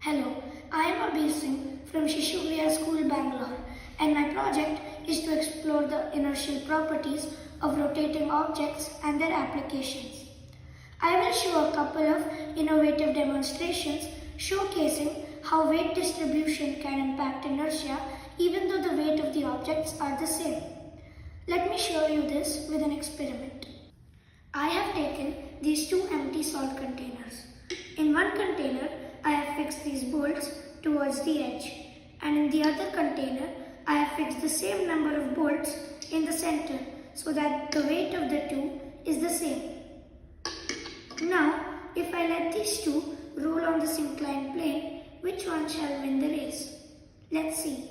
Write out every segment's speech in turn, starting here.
Hello, I am Abir Singh from Sishu Griha School, Bangalore, and my project is to explore the inertial properties of rotating objects and their applications. I will show a couple of innovative demonstrations showcasing how weight distribution can impact inertia even though the weight of the objects are the same. Let me show you this with an experiment. I have taken these two empty salt containers. In one container, I have fixed these bolts towards the edge, and in the other container, I have fixed the same number of bolts in the center so that the weight of the two is the same. Now, if I let these two roll on this inclined plane, which one shall win the race? Let's see.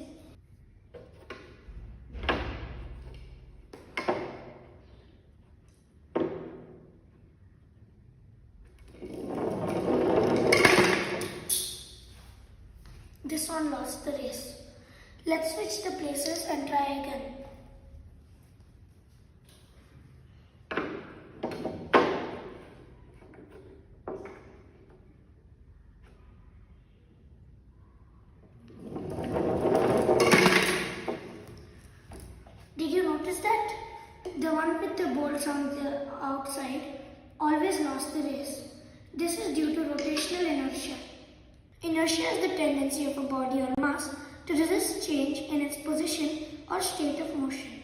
This one lost the race. Let's switch the places and try again. Did you notice that? The one with the bolts on the outside always lost the race. This is due to rotational inertia. Inertia is the tendency of a body or mass to resist change in its position or state of motion.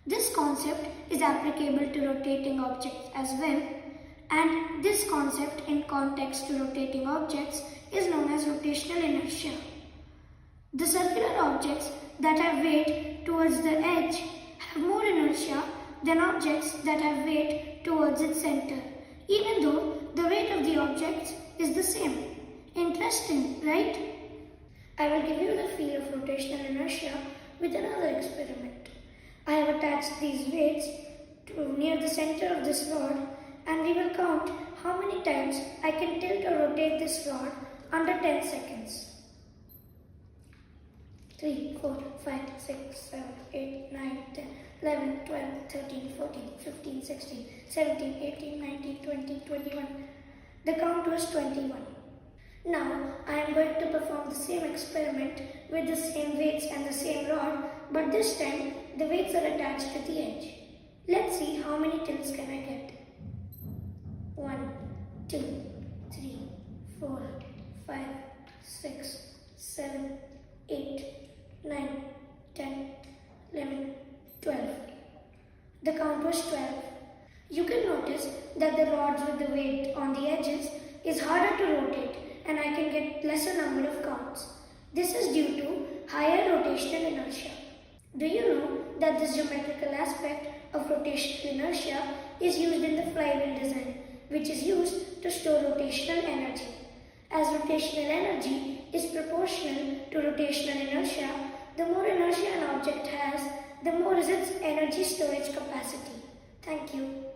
This concept is applicable to rotating objects as well, and this concept in context to rotating objects is known as rotational inertia. The circular objects that have weight towards the edge have more inertia than objects that have weight towards its center, even though the weight of the objects is the same. Interesting, right? I will give you the feel of rotational inertia with another experiment. I have attached these weights to near the center of this rod, and we will count how many times I can tilt or rotate this rod under 10 seconds. 3, 4, 5, 6, 7, 8, 9, 10, 11, 12, 13, 14, 15, 16, 17, 18, 19, 20, 21. The count was 21. Now, I am going to perform the same experiment with the same weights and the same rod, but this time the weights are attached to the edge. Let's see how many tilts can I get. 1, 2, 3, 4, 5, 6, 7, 8, 9, 10, 11, 12. The count was 12. You can notice that the rods with the weight on the edges is harder to rotate, and I can get lesser number of counts. This is due to higher rotational inertia. Do you know that this geometrical aspect of rotational inertia is used in the flywheel design, which is used to store rotational energy. As rotational energy is proportional to rotational inertia, the more inertia an object has, the more is its energy storage capacity. Thank you.